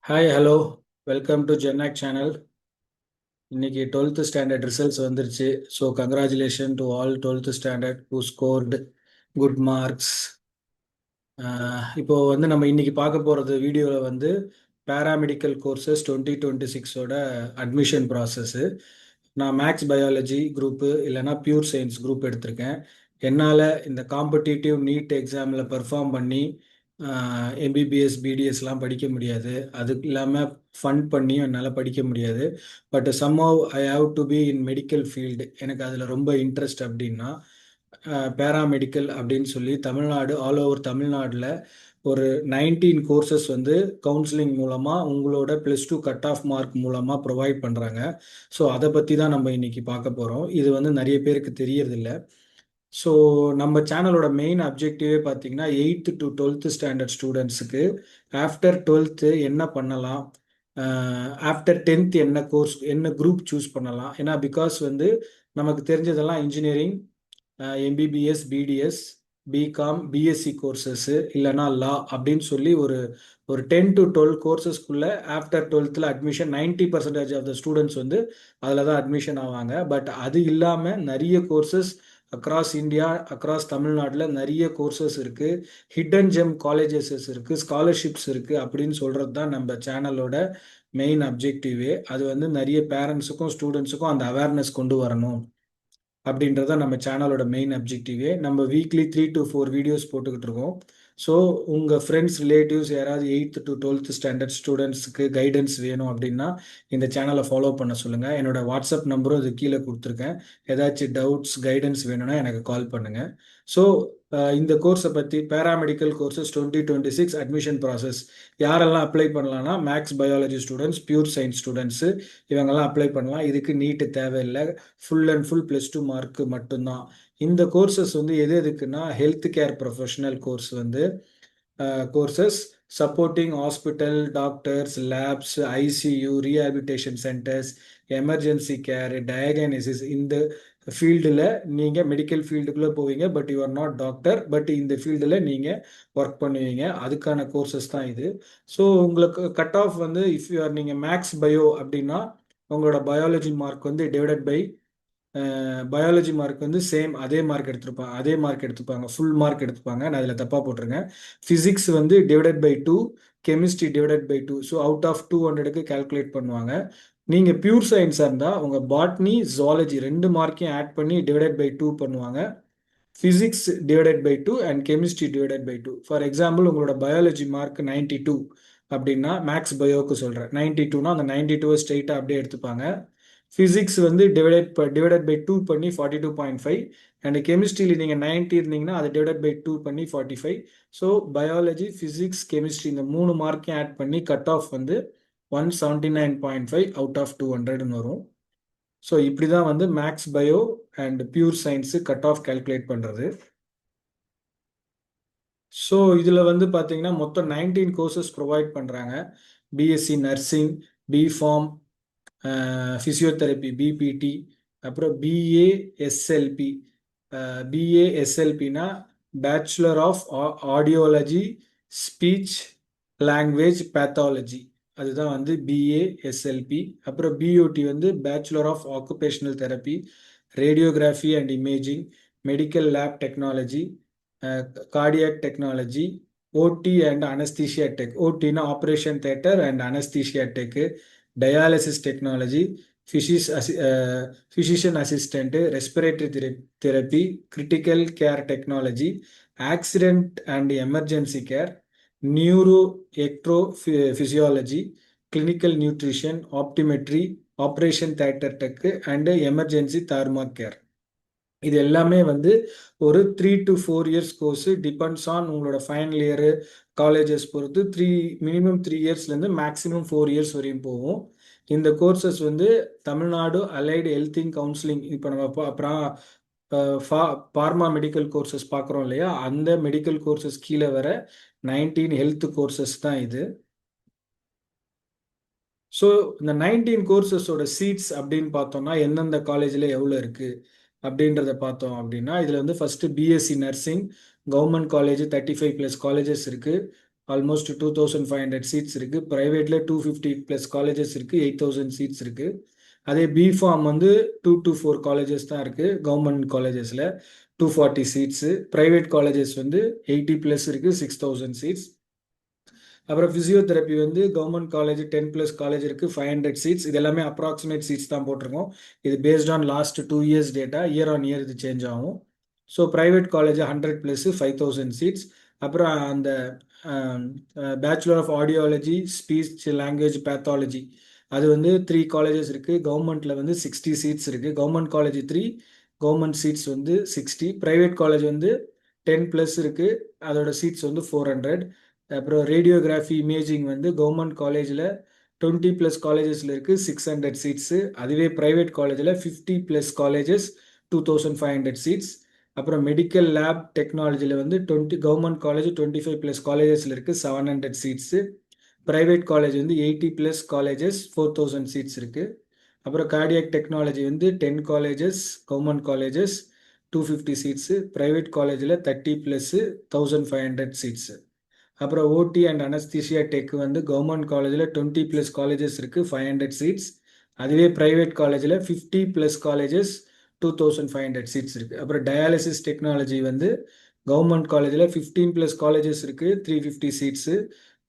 Hi hello, welcome to ஜென்னாக் channel. இன்னைக்கு 12th standard results வந்துருச்சு. So congratulation to all 12th standard who scored good marks. இப்போ வந்து நம்ம இன்னைக்கு பார்க்க போகிறது வீடியோவில் வந்து பேராமெடிக்கல் கோர்சஸ் 2026ஓட அட்மிஷன் ப்ராசஸ்ஸு. நான் மேக்ஸ் பயாலஜி குரூப்பு இல்லைன்னா பியூர் சயின்ஸ் குரூப் எடுத்திருக்கேன். என்னால் இந்த காம்படிட்டிவ் நீட் எக்ஸாமில் பெர்ஃபார்ம் பண்ணி எம்பிபிஎஸ் பிடிஎஸ்லாம் படிக்க முடியாது. அதுக்கு இல்லாமல் ஃபண்ட் பண்ணியும் என்னால் படிக்க முடியாது. But somehow I have to be in medical field. எனக்கு அதில் ரொம்ப இன்ட்ரெஸ்ட் அப்படின்னா பேராமெடிக்கல் அப்படின்னு சொல்லி தமிழ்நாடு ஆல் ஓவர் தமிழ்நாட்டில் ஒரு 19 கோர்சஸ் வந்து கவுன்சிலிங் மூலமாக உங்களோட +2 கட் ஆஃப் மார்க் மூலமாக ப்ரொவைட் பண்ணுறாங்க. ஸோ அதை பற்றி தான் நம்ம இன்னைக்கு பார்க்க போகிறோம். இது வந்து நிறைய பேருக்கு தெரியறதில்ல. ஸோ நம்ம சேனலோட மெயின் அப்ஜெக்டிவே பார்த்தீங்கன்னா 8th to 12th ஸ்டாண்டர்ட் ஸ்டூடெண்ட்ஸுக்கு ஆஃப்டர் 12th என்ன பண்ணலாம், ஆஃப்டர் 10th என்ன கோர்ஸ் என்ன குரூப் சூஸ் பண்ணலாம். ஏன்னா பிகாஸ் வந்து நமக்கு தெரிஞ்சதெல்லாம் engineering, MBBS BDS B Com BSc courses இல்லைனா லா அப்படின்னு சொல்லி ஒரு ஒரு 10 to 12 கோர்சஸ்க்குள்ளே after 12th admission 90% of the students வந்து அதில் தான் அட்மிஷன் ஆவாங்க. பட் அது இல்லாமல் நிறைய கோர்சஸ் அக்ராஸ் இந்தியா அக்ராஸ் தமிழ்நாட்டில் நிறைய கோர்சஸ் இருக்குது. ஹிடன் ஜெம் காலேஜஸ் இருக்குது, ஸ்காலர்ஷிப்ஸ் இருக்குது அப்படின்னு சொல்கிறது தான் நம்ம சேனலோட மெயின் அப்ஜெக்டிவே. அது வந்து நிறைய பேரண்ட்ஸுக்கும் ஸ்டூடெண்ட்ஸுக்கும் அந்த அவேர்னஸ் கொண்டு வரணும் அப்படின்றத நம்ம சேனலோட மெயின் அப்ஜெக்டிவே. நம்ம வீக்லி 3 to 4 வீடியோஸ் போட்டுக்கிட்டு இருக்கோம். ஸோ உங்கள் ஃப்ரெண்ட்ஸ் ரிலேட்டிவ்ஸ் யாராவது 8th to 12th ஸ்டாண்டர்ட் ஸ்டூடெண்ட்ஸுக்கு கைடன்ஸ் வேணும் அப்படின்னா இந்த சேனலை ஃபாலோ பண்ண சொல்லுங்கள். என்னோட வாட்ஸ்அப் நம்பரும் இது கீழே கொடுத்துருக்கேன். ஏதாச்சும் டவுட்ஸ் கைடன்ஸ் வேணும்னா எனக்கு கால் பண்ணுங்கள். ஸோ இந்த கோர்ஸை பற்றி பேராமெடிக்கல் கோர்சஸ் 2026 அட்மிஷன் ப்ராசஸ் யாரெல்லாம் அப்ளை பண்ணலாம்னா maths biology students, pure science students இவங்கெல்லாம் அப்ளை பண்ணலாம். இதுக்கு நீட்டு தேவையில்லை, ஃபுல் அண்ட் ஃபுல் +2 மார்க்கு மட்டும்தான். இந்த கோர்சஸ் வந்து எது எதுக்குன்னா ஹெல்த் கேர் ப்ரொஃபஷனல் கோர்ஸ் வந்து courses supporting hospital, doctors, labs, ICU, rehabilitation centres, emergency care, diagnosis. இந்த ஃபீல்டில் நீங்கள் மெடிக்கல் ஃபீல்டுக்குள்ளே போவீங்க, but you are not doctor, but இந்த ஃபீல்டில் நீங்கள் ஒர்க் பண்ணுவீங்க. அதுக்கான கோர்சஸ் தான் இது. ஸோ உங்களுக்கு கட் ஆஃப் வந்து இஃப் யூ ஆர் நீங்கள் மேக்ஸ் பயோ அப்படின்னா உங்களோட பயாலஜி மார்க் வந்து டிவைடட் பை பயாலஜி மார்க் வந்து சேம் அதே மார்க் எடுத்துப்பாங்க, ஃபுல் மார்க் எடுத்துப்பாங்க. நான் அதில் தப்பாக போட்டிருக்கேன். ஃபிசிக்ஸ் வந்து divided by 2, chemistry divided by 2. So out of 200க்கு கால்குலேட் பண்ணுவாங்க. நீங்கள் பியூர் சயின்ஸாக இருந்தால் உங்கள் பாட்னி ஜுவாலஜி 2 மார்க்கையும் ஆட் பண்ணி டிவைடட் பை 2 பண்ணுவாங்க. Physics divided by 2 and chemistry divided by 2. For example உங்களோட பயாலஜி மார்க் 92 அப்படின்னா மேக்ஸ் பயோக்கு சொல்கிறேன், 92னா அந்த 92 ஸ்ட்ரெயிட்டாக அப்படியே எடுத்துப்பாங்க. ஃபிசிக்ஸ் வந்து டிவைடட் பை 2 பண்ணி 42.5. அண்ட் கெமிஸ்ட்ரியில் நீங்கள் 90 இருந்தீங்கன்னா அதை டிவைடட் பை 2 பண்ணி 45. ஸோ பயாலஜி, ஃபிசிக்ஸ், கெமிஸ்ட்ரி இந்த 3 மார்க்கையும் ஆட் பண்ணி கட் ஆஃப் வந்து 179.5 அவுட் ஆஃப் 200ன்னு வரும். ஸோ இப்படி தான் வந்து maths bio and pure science cut off calculate பண்ணுறது. ஸோ இதில் வந்து பார்த்தீங்கன்னா மொத்தம் 19 கோர்சஸ் ப்ரொவைட் பண்ணுறாங்க. BSc nursing, B Pharm, physiotherapy BPT, அப்புறம் பிஏஎஸ்எல்பி. பிஏஎஸ்எல்பினா bachelor of audiology speech language pathology, அதுதான் வந்து பிஏஎஸ்எல்பி. அப்புறம் பிஓடி வந்து bachelor of occupational therapy, radiography and imaging, medical lab technology, cardiac technology, OT and anaesthesia tech. ஓடினா operation theatre and anaesthesia tech, dialysis technology, physician assistant, respiratory therapy, critical care technology, accident and emergency care, neuro electrophysiology, clinical nutrition, optometry, operation theatre tech and emergency trauma care. இது எல்லாமே வந்து ஒரு 3 to 4 years course. Depends on உங்களோட final year colleges பொறுத்து minimum 3 இயர்ஸ்லேருந்து maximum 4 years வரையும் போகும். இந்த கோர்சஸ் வந்து தமிழ்நாடு அலைடு ஹெல்த்திங் கவுன்சிலிங், இப்போ நம்ம அப்புறம் ஃபார்மா மெடிக்கல் கோர்சஸ் பார்க்குறோம் இல்லையா, அந்த மெடிக்கல் கோர்சஸ் கீழே வர 19 ஹெல்த் கோர்சஸ் தான் இது. ஸோ இந்த 19 கோர்சஸோட சீட்ஸ் அப்படின்னு பார்த்தோம்னா எந்தெந்த காலேஜில் எவ்வளோ இருக்குது அப்படின்றத பார்த்தோம் அப்படின்னா இதில் வந்து first BSc nursing government college 35+ colleges இருக்குது. ஆல்மோஸ்ட் 2500 சீட்ஸ் இருக்கு. ப்ரைவேட்ல 250 ப்ளஸ் காலேஜஸ் இருக்கு, 8000 சீட்ஸ் இருக்கு. அதே பிஃபார்ம் வந்து 2 to 4 காலேஜஸ் தான் இருக்கு. கவர்மெண்ட் காலேஜஸ்ல 240 சீட்ஸ், பிரைவேட் காலேஜஸ் வந்து 80 ப்ளஸ் இருக்கு, 6000 சீட்ஸ். அப்புறம் ஃபிசியோதெரப்பி வந்து கவர்மெண்ட் காலேஜ் 10 ப்ளஸ் காலேஜ் இருக்கு, 500 சீட்ஸ். இது எல்லாமே அப்ராக்சிமேட் சீட்ஸ் தான் போட்டிருக்கோம். இது based on last 2 years data, year on year இது சேஞ்ச் ஆகும். So private college 100 plus 5000 seats. அப்புறம் அந்த bachelor of audiology speech language pathology அது வந்து 3 காலேஜஸ் இருக்கு. கவர்மெண்ட்ல வந்து 60 சீட்ஸ் இருக்கு. கவர்மெண்ட் காலேஜ் 3, கவர்மெண்ட் சீட்ஸ் வந்து 60. பிரைவேட் காலேஜ் வந்து 10 ப்ளஸ் இருக்கு, அதோட சீட்ஸ் வந்து 400. அப்புறம் ரேடியோகிராஃபி இமேஜிங் வந்து கவர்மெண்ட் காலேஜில் 20 ப்ளஸ் காலேஜஸில் இருக்குது, 600 சீட்ஸு. அதுவே ப்ரைவேட் காலேஜில் 50 ப்ளஸ் காலேஜஸ், 2500 சீட்ஸ். அப்புறம் மெடிக்கல் லேப் டெக்னாலஜியில் வந்து 20 கவர்மெண்ட் காலேஜ் 25 ப்ளஸ் காலேஜஸில் இருக்குது, 700 சீட்ஸு. ப்ரைவேட் காலேஜ் வந்து 80 ப்ளஸ் காலேஜஸ், 4000 சீட்ஸ் இருக்குது. அப்புறம் கார்டியாக் டெக்னாலஜி வந்து 10 colleges, government colleges 250 seats. Private காலேஜில் 30 ப்ளஸ்ஸு, 1500 சீட்ஸு. அப்புறம் ஓடி அண்ட் அனஸ்தீசியா டெக் வந்து கவர்மெண்ட் காலேஜில் 20 ப்ளஸ் காலேஜஸ் இருக்குது, 500 சீட்ஸ். அதுவே ப்ரைவேட் காலேஜில் 50 ப்ளஸ் காலேஜஸ், 2500 சீட்ஸ் இருக்குது. அப்புறம் டயாலிசிஸ் டெக்னாலஜி வந்து கவர்மெண்ட் காலேஜில் 15 ப்ளஸ் காலேஜஸ் இருக்குது, 350 சீட்ஸு.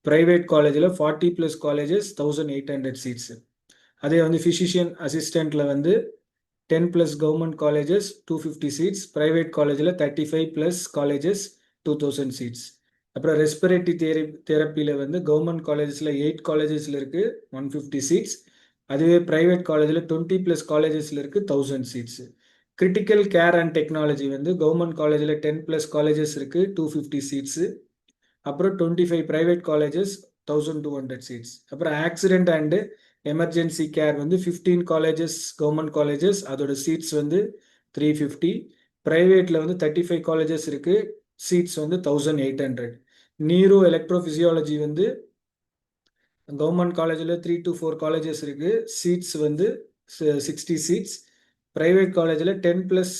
ப்ரைவேட் காலேஜில் 40 ப்ளஸ் காலேஜஸ், 1800 சீட்ஸு. அதே வந்து ஃபிசிஷியன் அசிஸ்டண்ட்டில் வந்து 10 plus government colleges, 250 seats. Private காலேஜில் 35 ப்ளஸ் காலேஜஸ், 2000 சீட்ஸ். அப்புறம் ரெஸ்பிரேட்டரி தெரப்பியில் வந்து கவர்மெண்ட் காலேஜஸில் 8 காலேஜஸில் இருக்குது, 150 சீட்ஸ். அதுவே ப்ரைவேட் காலேஜில் 20 ப்ளஸ் காலேஜஸில் இருக்குது, 1000 seats. Critical care and technology வந்து கவர்மெண்ட் காலேஜில் 10 ப்ளஸ் காலேஜஸ் இருக்குது, 250 சீட்ஸு. அப்புறம் 25 ப்ரைவேட் காலேஜஸ், 1200 சீட்ஸ். அப்புறம் ஆக்சிடென்ட் அண்டு எமர்ஜென்சி கேர் வந்து 15 காலேஜஸ், கவர்மெண்ட் காலேஜஸ், அதோட சீட்ஸ் வந்து 350. ப்ரைவேட்டில் வந்து 35 காலேஜஸ் இருக்குது, சீட்ஸ் வந்து 1800. நியூரோ எலக்ட்ரோஃபிசியாலஜி வந்து கவர்மெண்ட் காலேஜில் 3 to 4 காலேஜஸ் இருக்குது, சீட்ஸ் வந்து 60 சீட்ஸ். ப்ரைவேட் காலேஜில் 10 ப்ளஸ்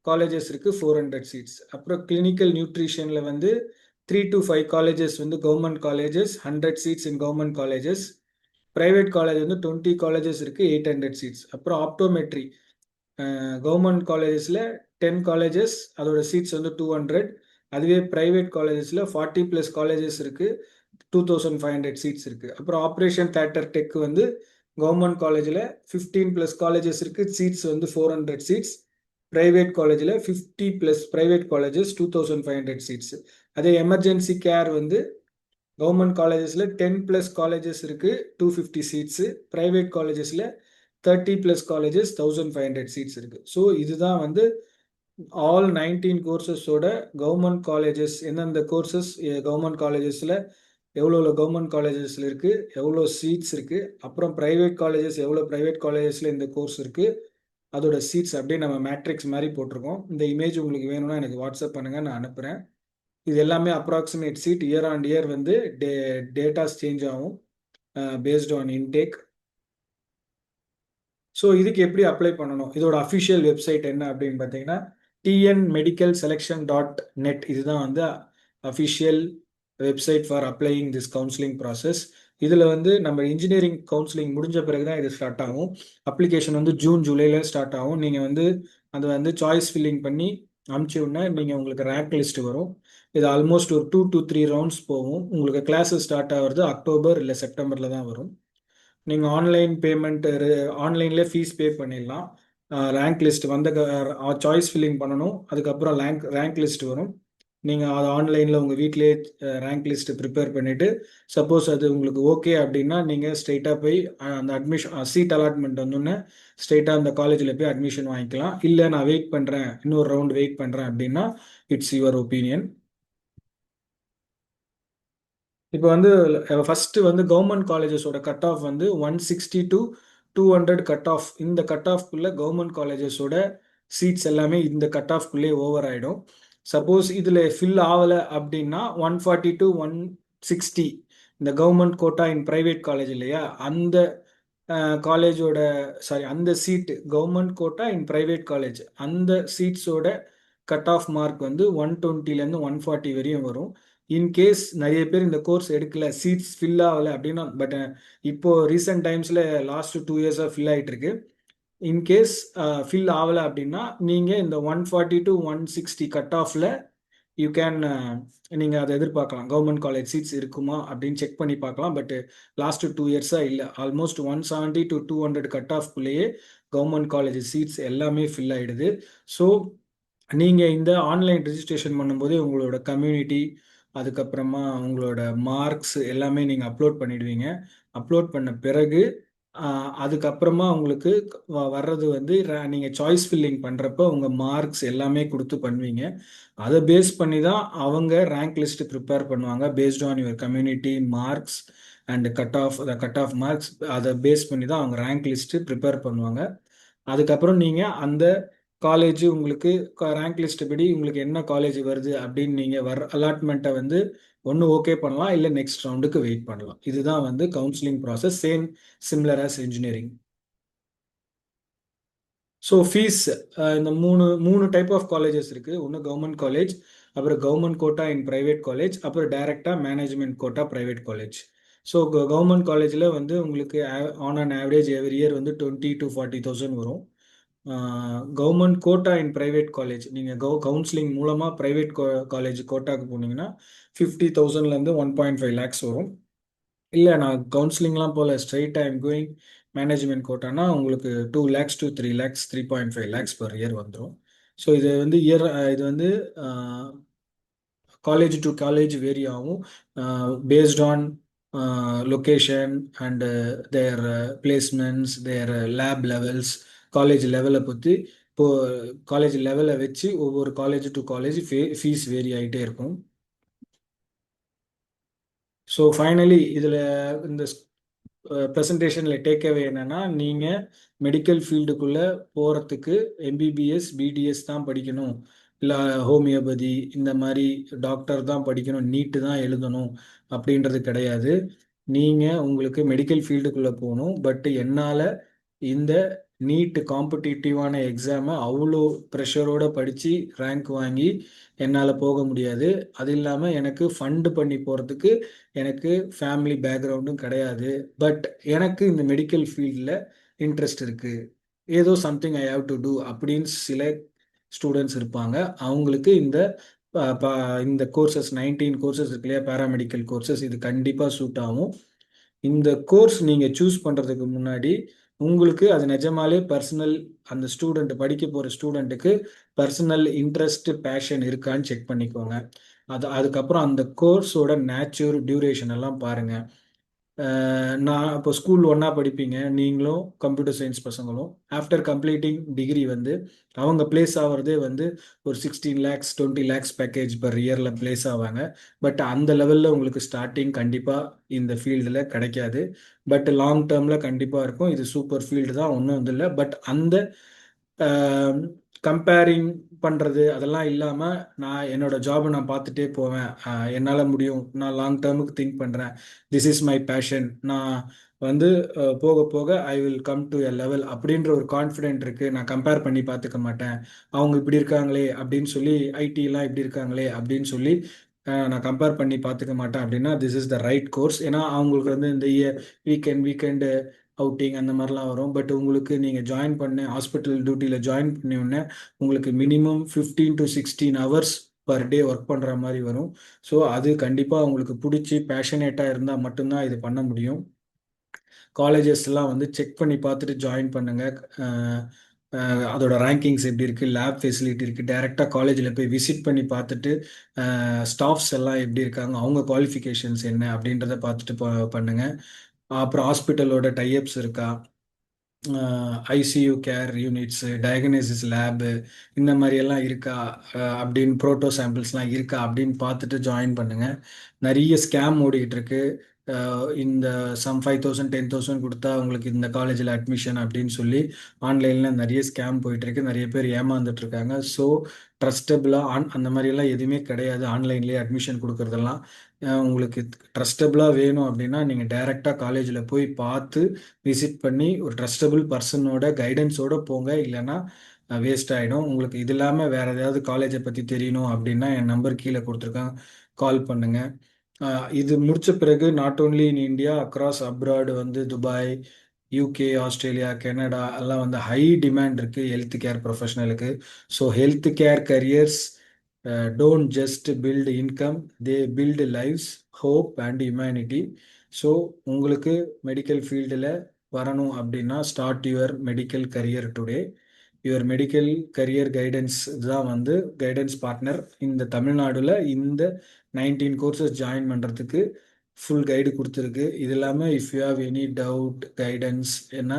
காலேஜஸ் இருக்குது, 400 சீட்ஸ். அப்புறம் கிளினிக்கல் நியூட்ரிஷனில் வந்து 3 to 5 காலேஜஸ் வந்து கவர்மெண்ட் காலேஜஸ், 100 சீட்ஸ் இன் கவர்மெண்ட் காலேஜஸ். ப்ரைவேட் காலேஜ் வந்து 20 காலேஜஸ் இருக்குது, 800 சீட்ஸ். அப்புறம் ஆப்டோமெட்ரி கவர்மெண்ட் காலேஜஸில் 10 காலேஜஸ், அதோட சீட்ஸ் வந்து 200. அதுவே ப்ரைவேட் காலேஜஸில் 40 ப்ளஸ் காலேஜஸ் இருக்குது, 2500 சீட்ஸ் இருக்குது. அப்புறம் ஆப்ரேஷன் தேட்டர் டெக் வந்து கவர்மெண்ட் காலேஜில் 15 ப்ளஸ் காலேஜஸ் இருக்குது, சீட்ஸ் வந்து 400 சீட்ஸ். ப்ரைவேட் காலேஜில் 50 ப்ளஸ் ப்ரைவேட் காலேஜஸ், 2500 சீட்ஸ். அதே எமர்ஜென்சி கேர் வந்து கவர்மெண்ட் காலேஜஸில் 10 ப்ளஸ் காலேஜஸ் இருக்குது, 250 சீட்ஸு. ப்ரைவேட் காலேஜஸில் 30 ப்ளஸ் காலேஜஸ், 1500 சீட்ஸ் இருக்குது. ஸோ இதுதான் வந்து ஆல் 19 கோர்சஸோட கவர்மெண்ட் காலேஜஸ், எந்தெந்த கோர்சஸ் கவர்மெண்ட் காலேஜஸில் எவ்வளோ கவர்மெண்ட் காலேஜஸில் இருக்குது, எவ்வளோ சீட்ஸ் இருக்குது. அப்புறம் ப்ரைவேட் காலேஜஸ் எவ்வளோ ப்ரைவேட் காலேஜஸில் இந்த கோர்ஸ் இருக்குது, அதோட சீட்ஸ் அப்படியே நம்ம மேட்ரிக்ஸ் மாதிரி போட்டிருக்கோம். இந்த இமேஜ் உங்களுக்கு வேணும்னா எனக்கு வாட்ஸ்அப் பண்ணுங்கள், நான் அனுப்புகிறேன். இது எல்லாமே approximate seat, year on year வந்து டேட்டாஸ் சேஞ்ச் ஆகும் பேஸ்ட் ஆன் இன்டேக். ஸோ இதுக்கு எப்படி அப்ளை பண்ணணும், இதோட அஃபிஷியல் வெப்சைட் என்ன அப்படின்னு பார்த்தீங்கன்னா tnmedicalselection.net. இதுதான் வந்து official website for applying this counselling process. இதில் வந்து நம்ம இன்ஜினியரிங் கவுன்சிலிங் முடிஞ்ச பிறகு தான் இது ஸ்டார்ட் ஆகும். அப்ளிகேஷன் வந்து ஜூன் ஜூலையில் ஸ்டார்ட் ஆகும். நீங்கள் வந்து அதை வந்து சாய்ஸ் ஃபில்லிங் பண்ணி அனுப்பிச்சி உடனே நீங்கள் உங்களுக்கு ரேங்க் லிஸ்ட் வரும். இது ஆல்மோஸ்ட் ஒரு 2 to 3 ரவுண்ட்ஸ் போகும். உங்களுக்கு கிளாஸஸ் ஸ்டார்ட் ஆகிறது அக்டோபர் இல்லை செப்டம்பரில் தான் வரும். நீங்கள் ஆன்லைன் பேமெண்ட் ஆன்லைன்லேயே ஃபீஸ் பே பண்ணிடலாம். ரேங்க் லிஸ்ட் வந்த சாய்ஸ் ஃபில்லிங் பண்ணணும், அதுக்கப்புறம் ரேங்க் லிஸ்ட் வரும். நீங்கள் அது ஆன்லைனில் உங்கள் வீட்டிலேயே ரேங்க் லிஸ்ட்டு ப்ரிப்பேர் பண்ணிவிட்டு, சப்போஸ் அது உங்களுக்கு ஓகே அப்படின்னா நீங்கள் ஸ்ட்ரெயிட்டாக போய் அந்த அட்மிஷன் சீட் அலாட்மெண்ட் வந்தோடனே ஸ்ட்ரெயிட்டாக அந்த காலேஜில் போய் அட்மிஷன் வாங்கிக்கலாம். இல்லை நான் வெயிட் பண்ணுறேன், இன்னொரு ரவுண்ட் வெயிட் பண்ணுறேன் அப்படின்னா இட்ஸ் யுவர் ஒப்பீனியன். இப்போ வந்து ஃபர்ஸ்ட் வந்து கவர்மெண்ட் காலேஜஸோட கட் ஆஃப் வந்து 160 to 200 கட் ஆஃப். இந்த கட் ஆஃப்குள்ளே கவர்மெண்ட் காலேஜஸோட சீட்ஸ் எல்லாமே இந்த கட் ஆஃப்குள்ளே ஓவர் ஆகிடும். சப்போஸ் இதில் ஃபில் ஆகலை அப்படின்னா 140 to 160 இந்த government quota in private college இல்லையா, அந்த காலேஜோட அந்த seat government quota in private college அந்த சீட்ஸோட கட் ஆஃப் மார்க் வந்து 120லேருந்து 140 வரையும் வரும். இன்கேஸ் நிறைய பேர் இந்த கோர்ஸ் எடுக்கல, சீட்ஸ் ஃபில் ஆகலை அப்படின்னா, பட் இப்போ ரீசெண்ட் டைம்ஸில் லாஸ்ட் 2 இயர்ஸாக ஃபில் ஆகிட்டு இருக்கு. இன்கேஸ் ஃபில் ஆகலை அப்படின்னா நீங்கள் இந்த 140 to 160 கட் ஆஃபில் யூ கேன் நீங்கள் அதை எதிர்பார்க்கலாம். கவர்மெண்ட் காலேஜ் சீட்ஸ் இருக்குமா அப்படின்னு செக் பண்ணி பார்க்கலாம். பட் லாஸ்ட் 2 இயர்ஸாக இல்லை. ஆல்மோஸ்ட் 170 to 200 கட் ஆஃப்குள்ளேயே கவர்மெண்ட் காலேஜ் சீட்ஸ் எல்லாமே ஃபில் ஆகிடுது. ஸோ நீங்கள் இந்த ஆன்லைன் ரெஜிஸ்ட்ரேஷன் பண்ணும்போதே உங்களோட கம்யூனிட்டி, அதுக்கப்புறமா உங்களோட மார்க்ஸ் எல்லாமே நீங்கள் அப்லோட் பண்ணிடுவீங்க. அப்லோட் பண்ண பிறகு அதுக்கப்புறமா உங்களுக்கு வர்றது வந்து நீங்கள் சாய்ஸ் ஃபில்லிங் பண்ணுறப்ப உங்கள் மார்க்ஸ் எல்லாமே கொடுத்து பண்ணுவீங்க. அதை பேஸ் பண்ணி தான் அவங்க ரேங்க் லிஸ்ட் ப்ரிப்பேர் பண்ணுவாங்க. Based on your community marks and cut off marks, அதை பேஸ் பண்ணி தான் அவங்க ரேங்க் லிஸ்ட் ப்ரிப்பேர் பண்ணுவாங்க. அதுக்கப்புறம் நீங்கள் அந்த காலேஜ் உங்களுக்கு ரேங்க் லிஸ்ட் படி உங்களுக்கு என்ன காலேஜ் வருது அப்படின்னு நீங்கள் அலாட்மெண்ட்டை வந்து ஒன்று ஓகே பண்ணலாம், இல்லை நெக்ஸ்ட் ரவுண்டுக்கு வெயிட் பண்ணலாம். இதுதான் வந்து counselling process, same similar as engineering. So fees இந்த மூணு மூணு டைப் ஆஃப் காலேஜஸ் இருக்குது. ஒன்று கவர்மெண்ட் காலேஜ், அப்புறம் government quota in private college, அப்புறம் டைரெக்டாக management quota private college. So government காலேஜில் வந்து உங்களுக்கு on an average every year வந்து 20 to 40,000 வரும். Government quota in private college, நீங்கள் கவுன்சிலிங் மூலமாக ப்ரைவேட் காலேஜ் கோட்டாக்கு போனீங்கன்னா 50,000லேருந்து 1.5 lakhs வரும். இல்லை நான் கவுன்சிலிங்லாம் போல் ஸ்ட்ரைட்டாக ஐம் கோயிங் மேனேஜ்மெண்ட் கோட்டானா உங்களுக்கு 2 lakhs to 3 lakhs 3.5 lakhs per year வந்துடும். ஸோ இது வந்து இது வந்து காலேஜ் டு காலேஜ் வேரி ஆகும், based on location and their placements, their lab levels, college லெவலை பற்றி. இப்போது காலேஜ் லெவலை வச்சு ஒவ்வொரு college to college fees vary ஆகிட்டே இருக்கும். ஸோ ஃபைனலி இதில் இந்த ப்ரெசன்டேஷனில் டேக்அவே என்னென்னா, நீங்கள் மெடிக்கல் ஃபீல்டுக்குள்ளே போகிறதுக்கு எம்பிபிஎஸ் பிடிஎஸ் தான் படிக்கணும், இல்லை ஹோமியோபதி இந்த மாதிரி டாக்டர் தான் படிக்கணும், நீட்டு தான் எழுதணும் அப்படின்றது கிடையாது. நீங்கள் உங்களுக்கு மெடிக்கல் ஃபீல்டுக்குள்ளே போகணும். பட் என்னால் இந்த நீட் காம்படிட்டிவான எக்ஸாமை அவ்வளோ ப்ரெஷரோடு படித்து ரேங்க் வாங்கி என்னால் போக முடியாது. அது இல்லாமல் எனக்கு ஃபண்டு பண்ணி போகிறதுக்கு எனக்கு ஃபேமிலி பேக்ரவுண்டும் கிடையாது. பட் எனக்கு இந்த மெடிக்கல் ஃபீல்டில் இன்ட்ரெஸ்ட் இருக்குது, ஏதோ something I have to do அப்படின்னு சில ஸ்டூடெண்ட்ஸ் இருப்பாங்க. அவங்களுக்கு இந்த கோர்சஸ் 19 கோர்சஸ் இருக்கு இல்லையா, பேராமெடிக்கல் கோர்சஸ், இது கண்டிப்பாக சூட் ஆகும். இந்த கோர்ஸ் நீங்கள் சூஸ் பண்ணுறதுக்கு முன்னாடி உங்களுக்கு அது நிஜமாலே பர்சனல், அந்த ஸ்டூடெண்ட் படிக்க போகிற ஸ்டூடெண்ட்டுக்கு பர்சனல் இன்ட்ரெஸ்ட் பேஷன் இருக்கான்னு செக் பண்ணிக்கோங்க. அதுக்கப்புறம் அந்த கோர்ஸோட நேச்சர் டியூரேஷன் எல்லாம் பாருங்கள். நான் இப்போ ஸ்கூல் ஒன்றா படிப்பீங்க, நீங்களும் கம்ப்யூட்டர் சயின்ஸ் பசங்களும். ஆஃப்டர் கம்ப்ளீட்டிங் டிகிரி வந்து அவங்க பிளேஸ் ஆகிறதே வந்து ஒரு 16 lakhs 20 lakhs பேக்கேஜ் பர் இயரில் பிளேஸ் ஆவாங்க. பட் அந்த லெவலில் உங்களுக்கு ஸ்டார்டிங் கண்டிப்பாக இந்த ஃபீல்டில் கிடைக்காது. பட் லாங் டேர்மில் கண்டிப்பாக இருக்கும். இது சூப்பர் ஃபீல்டு தான், ஒன்றும் இல்லை. பட் அந்த கம்பேரிங் பண்ணுறது அதெல்லாம் இல்லாமல் நான் என்னோட ஜாபை நான் பார்த்துட்டே போவேன், என்னால் முடியும், நான் லாங் டேர்முக்கு திங்க் பண்ணுறேன், திஸ் இஸ் மை பேஷன், நான் வந்து போக போக I will come to a level அப்படின்ற ஒரு கான்ஃபிடென்ட் இருக்குது. நான் கம்பேர் பண்ணி பார்த்துக்க மாட்டேன், அவங்க இப்படி இருக்காங்களே அப்படின்னு சொல்லி, ஐடிலாம் இப்படி இருக்காங்களே அப்படின்னு சொல்லி நான் கம்பேர் பண்ணி பார்த்துக்க மாட்டேன் அப்படின்னா this is the right course. ஏன்னா அவங்களுக்கு வந்து இந்த வீக்கெண்டு அவுட்டிங் அந்த மாதிரிலாம் வரும். பட் உங்களுக்கு நீங்கள் ஜாயின் பண்ண ஹாஸ்பிட்டல் டியூட்டியில் ஜாயின் பண்ணி உடனே உங்களுக்கு minimum 15 to 16 hours per day work பண்ணுற மாதிரி வரும். ஸோ அது கண்டிப்பாக உங்களுக்கு பிடிச்சி பேஷனேட்டாக இருந்தால் மட்டும்தான் இது பண்ண முடியும். காலேஜஸ்லாம் வந்து செக் பண்ணி பார்த்துட்டு ஜாயின் பண்ணுங்கள். அதோட ரேங்கிங்ஸ் எப்படி இருக்குது, லேப் ஃபெசிலிட்டி இருக்குது, டைரெக்டாக காலேஜில் போய் விசிட் பண்ணி பார்த்துட்டு ஸ்டாஃப்ஸ் எல்லாம் எப்படி இருக்காங்க, அவங்க குவாலிஃபிகேஷன்ஸ் என்ன அப்படின்றத பார்த்துட்டு பண்ணுங்கள். அப்புறம் ஹாஸ்பிட்டலோட டைப்ஸ் இருக்கா, ICU care units, diagnosis lab இந்த மாதிரியெல்லாம் இருக்கா, அப்படின்னு ப்ரோட்டோ சாம்பிள்ஸ்லாம் இருக்கா அப்படின்னு பார்த்துட்டு ஜாயின் பண்ணுங்கள். நிறைய ஸ்கேம் ஓடிக்கிட்டு இருக்கு. இந்த 5,000 10,000 கொடுத்தா உங்களுக்கு இந்த காலேஜில் அட்மிஷன் அப்படின்னு சொல்லி ஆன்லைனில் நிறைய ஸ்கேம் போயிட்டுருக்கு, நிறைய பேர் ஏமாந்துட்டுருக்காங்க. ஸோ ட்ரஸ்டபுளாக அந்த மாதிரியெல்லாம் எதுவுமே கிடையாது. ஆன்லைன்லேயே அட்மிஷன் கொடுக்குறதெல்லாம் உங்களுக்கு ட்ரஸ்டபுளாக வேணும் அப்படின்னா நீங்கள் டைரெக்டாக காலேஜில் போய் பார்த்து விசிட் பண்ணி ஒரு ட்ரஸ்டபுள் பர்சனோட கைடன்ஸோடு போங்க, இல்லைன்னா வேஸ்ட் ஆகிடும் உங்களுக்கு. இது இல்லாமல் வேறு ஏதாவது காலேஜை பற்றி தெரியணும் அப்படின்னா என் நம்பர் கீழே கொடுத்துருக்காங்க, கால் பண்ணுங்க. இது முடிச்ச பிறகு not only in India, across abroad வந்து துபாய், யூகே, ஆஸ்திரேலியா, கனடா எல்லாம் வந்து ஹை டிமாண்ட் இருக்கு ஹெல்த் கேர் ப்ரொஃபஷனலுக்கு. So health care careers don't just build income, they build lifes, hope and humanity. So உங்களுக்கு மெடிக்கல் ஃபீல்டில் வரணும் அப்படின்னா start your medical career today. Your medical career guidance தான் வந்து கைடன்ஸ் பார்ட்னர் இந்த தமிழ்நாடுல இந்த 19 கோர்சஸ் ஜாயின் பண்ணுறதுக்கு ஃபுல் கைடு கொடுத்துருக்கு. இது இல்லாமல் if you have any doubt guidance என்ன,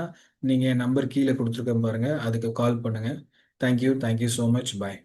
நீங்கள் என் நம்பர் கீழே கொடுத்துருக்கேன் பாருங்கள், அதுக்கு கால் பண்ணுங்கள். Thank you so much. பாய்.